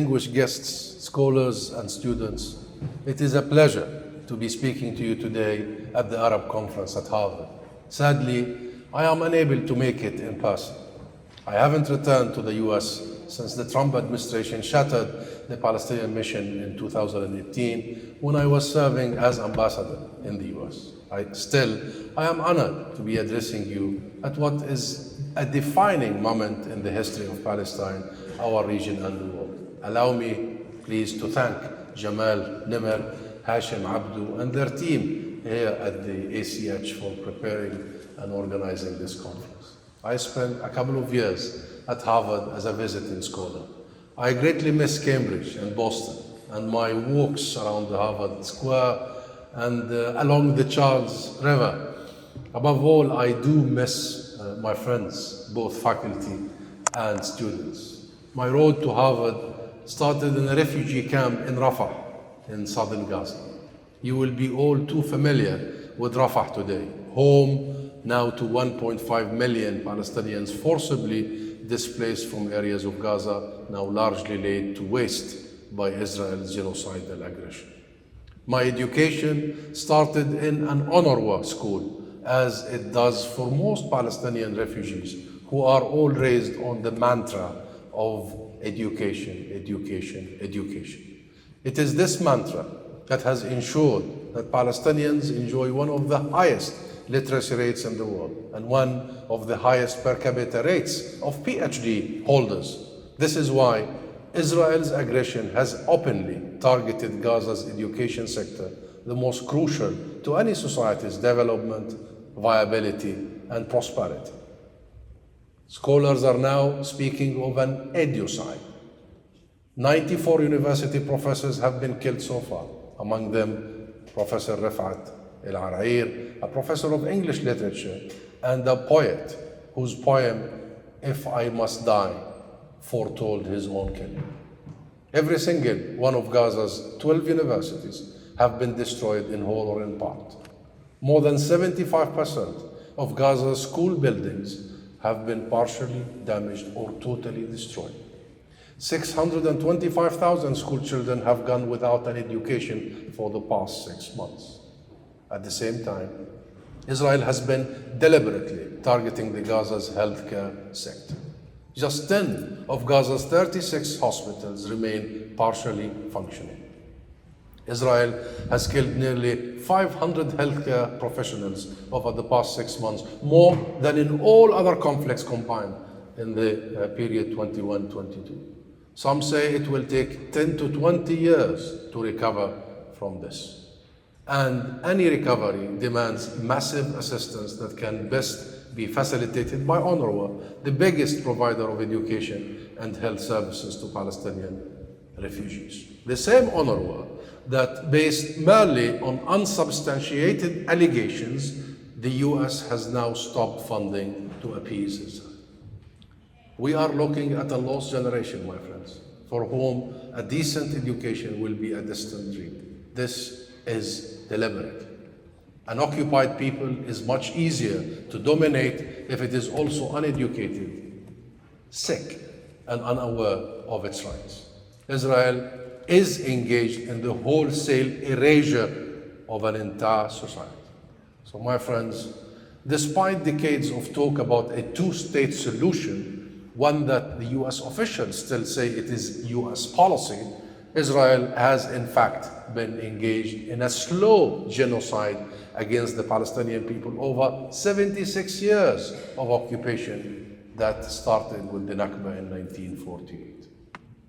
distinguished guests, scholars and students, it is a pleasure to be speaking to you today at the Arab Conference at Harvard. Sadly, I am unable to make it in person. I haven't returned to the US since the Trump administration shattered the Palestinian mission in 2018 when I was serving as ambassador in the US. I am honored to be addressing you at what is a defining moment in the history of Palestine, our region and the world. Allow me, please, to thank Jamal Nimr, Hashim Abdu and their team here at the ACH for preparing and organizing this conference. I spent a couple of years at Harvard as a visiting scholar. I greatly miss Cambridge and Boston and my walks around the Harvard Square and along the Charles River. Above all, I do miss my friends, both faculty and students. My road to Harvard started in a refugee camp in Rafah in southern Gaza. You will be all too familiar with Rafah today, home now to 1.5 million Palestinians forcibly displaced from areas of Gaza, now largely laid to waste by Israel's genocidal aggression. My education started in an UNRWA school, as it does for most Palestinian refugees who are all raised on the mantra of education, education, education. It is this mantra that has ensured that Palestinians enjoy one of the highest literacy rates in the world and one of the highest per capita rates of PhD holders. This is why Israel's aggression has openly targeted Gaza's education sector, the most crucial to any society's development, viability, and prosperity. Scholars are now speaking of an edocide. 94 university professors have been killed so far, among them Professor Rifat El-Arair, a professor of English literature and a poet whose poem, "If I Must Die," foretold his own killing. Every single one of Gaza's 12 universities have been destroyed in whole or in part. More than 75% of Gaza's school buildings have been partially damaged or totally destroyed. 625,000 school children have gone without an education for the past 6 months. At the same time, Israel has been deliberately targeting the Gaza's healthcare sector. Just 10 of Gaza's 36 hospitals remain partially functioning. Israel has killed nearly 500 healthcare professionals over the past 6 months, more than in all other conflicts combined in the period 21-22. Some say it will take 10 to 20 years to recover from this. And any recovery demands massive assistance that can best be facilitated by UNRWA, the biggest provider of education and health services to Palestinian refugees. The same UNRWA that, based merely on unsubstantiated allegations, the US has now stopped funding to appease Israel. We are looking at a lost generation, my friends, for whom a decent education will be a distant dream. This is deliberate. An occupied people is much easier to dominate if it is also uneducated, sick, and unaware of its rights. Israel is engaged in the wholesale erasure of an entire society. So, my friends, despite decades of talk about a two-state solution, one that the US officials still say it is US policy, Israel has in fact been engaged in a slow genocide against the Palestinian people over 76 years of occupation that started with the Nakba in 1948.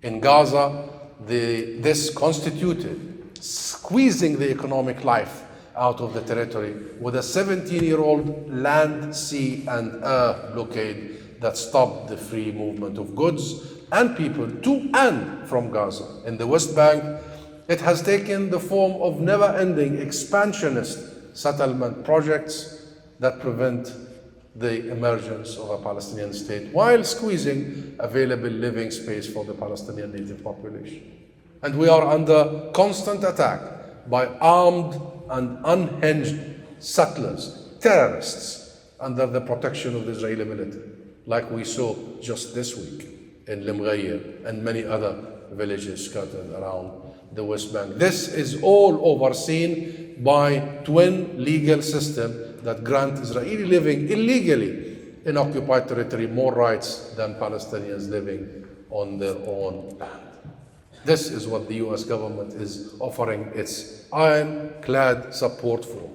In Gaza, this constituted squeezing the economic life out of the territory with a 17-year-old land, sea, and air blockade that stopped the free movement of goods and people to and from Gaza. In the West Bank, it has taken the form of never-ending expansionist settlement projects that prevent the emergence of a Palestinian state while squeezing available living space for the Palestinian native population. And we are under constant attack by armed and unhinged settlers, terrorists, under the protection of the Israeli military, like we saw just this week. in Limghayr and many other villages scattered around the West Bank. This is all overseen by twin legal systems that grant Israeli living illegally in occupied territory more rights than Palestinians living on their own land. This is what the US government is offering its ironclad support for.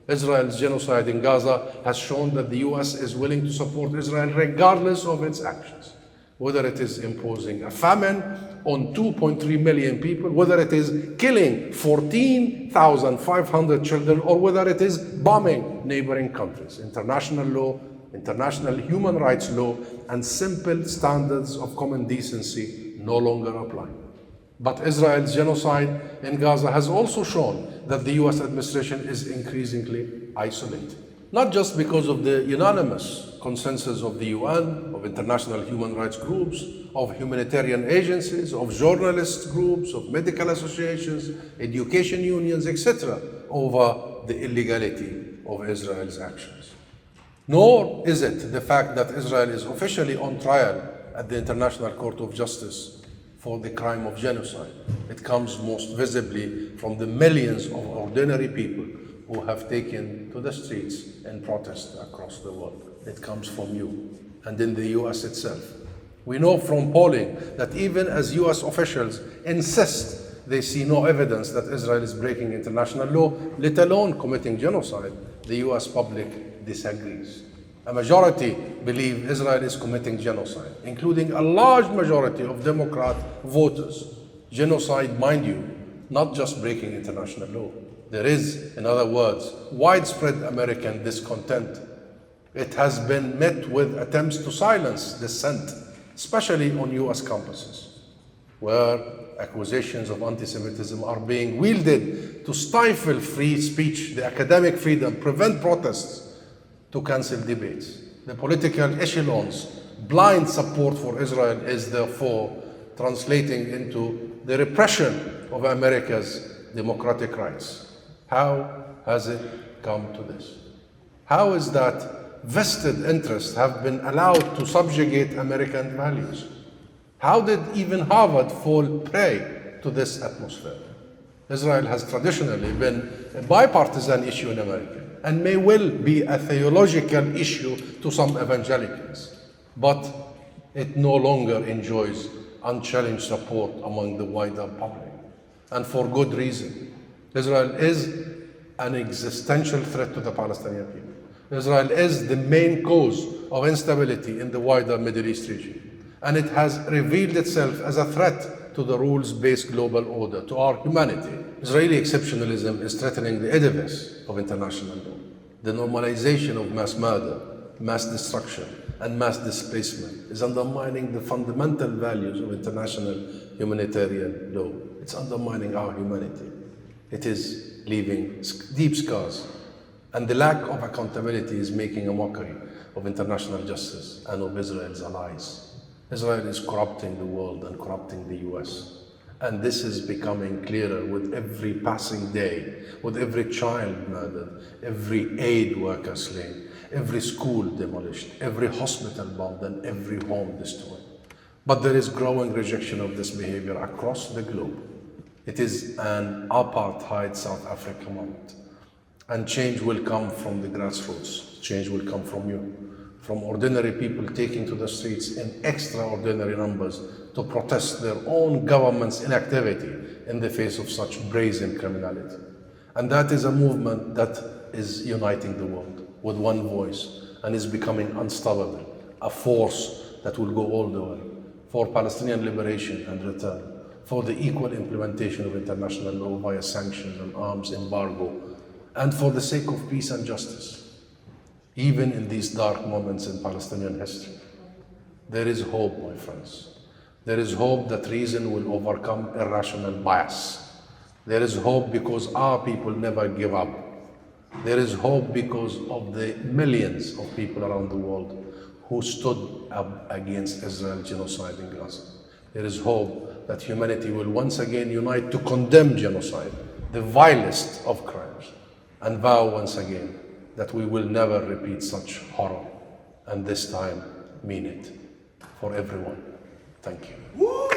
Israel's genocide in Gaza has shown that the US is willing to support Israel regardless of its actions, whether it is imposing a famine on 2.3 million people, whether it is killing 14,500 children, or whether it is bombing neighboring countries. International law, international human rights law, and simple standards of common decency no longer apply. But Israel's genocide in Gaza has also shown that the US administration is increasingly isolated. Not just because of the unanimous consensus of the UN, of international human rights groups, of humanitarian agencies, of journalist groups, of medical associations, education unions, etc., over the illegality of Israel's actions. Nor is it the fact that Israel is officially on trial at the International Court of Justice for the crime of genocide. It comes most visibly from the millions of ordinary people who have taken to the streets in protest across the world. It comes from you and in the US itself. We know from polling that even as US officials insist they see no evidence that Israel is breaking international law, let alone committing genocide, the US public disagrees. A majority believe Israel is committing genocide, including a large majority of Democrat voters. Genocide, mind you, not just breaking international law. There is, in other words, widespread American discontent. It has been met with attempts to silence dissent, especially on US campuses, where accusations of anti-Semitism are being wielded to stifle free speech, the academic freedom, prevent protests, to cancel debates. The political echelons' blind support for Israel is therefore translating into the repression of America's democratic rights. How has it come to this? How is that vested interests have been allowed to subjugate American values? How did even Harvard fall prey to this atmosphere? Israel has traditionally been a bipartisan issue in America and may well be a theological issue to some evangelicals, but it no longer enjoys unchallenged support among the wider public, and for good reason. Israel is an existential threat to the Palestinian people. Israel is the main cause of instability in the wider Middle East region, and it has revealed itself as a threat to the rules-based global order, to our humanity. Israeli exceptionalism is threatening the edifice of international law. The normalization of mass murder, mass destruction, and mass displacement is undermining the fundamental values of international humanitarian law. It's undermining our humanity. It is leaving deep scars. And the lack of accountability is making a mockery of international justice and of Israel's allies. Israel is corrupting the world and corrupting the US. And this is becoming clearer with every passing day, with every child murdered, every aid worker slain, every school demolished, every hospital bombed, and every home destroyed. But there is growing rejection of this behavior across the globe. It is an apartheid South Africa moment. And change will come from the grassroots. Change will come from you. From ordinary people taking to the streets in extraordinary numbers to protest their own government's inactivity in the face of such brazen criminality. And that is a movement that is uniting the world with one voice and is becoming unstoppable, a force that will go all the way for Palestinian liberation and return, for the equal implementation of international law via sanctions and arms embargo, and for the sake of peace and justice. Even in these dark moments in Palestinian history, there is hope, my friends. There is hope that reason will overcome irrational bias. There is hope because our people never give up. There is hope because of the millions of people around the world who stood up against Israel's genocide in Gaza. There is hope that humanity will once again unite to condemn genocide, the vilest of crimes, and vow once again that we will never repeat such horror, and this time mean it for everyone. Thank you.